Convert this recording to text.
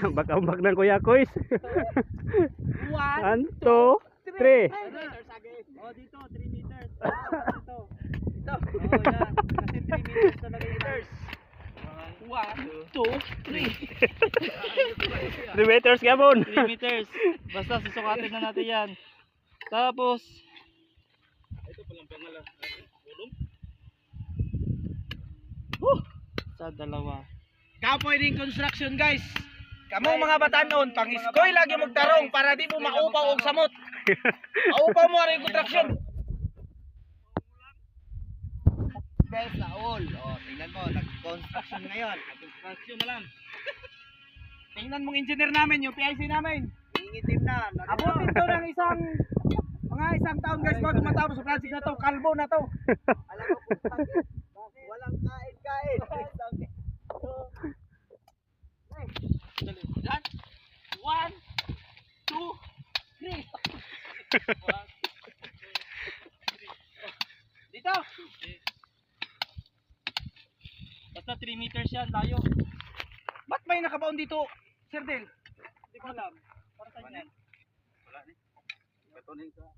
Ambak-ambak ng Kuya Kois. 1, 2, 3. Oh, dito, 3 meters. Dito. Ito. Oh, yan. Kasi 3 meters talaga meters. 1, 2, 3. 3 meters gamon. 3 meters. Basta susukatin na natin yan. Tapos, ito palang pangalan. Sa dalawa. Kapoy din construction guys. Kamo mga batanon, pang-iskoy lagi magtarong para di mo maupaw og samot. Maupaw mo rin construction. Guys, Saul. Oh, tingnan mo, nag-construction ngayon. Construction na lang. Tingnan mong engineer namin, yung PIC namin. Nangingitim na. Abutin to ng mga isang taon guys bago matapos sa project na to. Kalbo na to. Alam mo kung bakit? Walang kain-kain. Yan. 1, 2, 3. Dito. Basta 3 meters yan, layo. Ba't may nakabaon dito, Sir Del? Hindi ko alam. Para sa inyo. Wala ni. Batonin ka.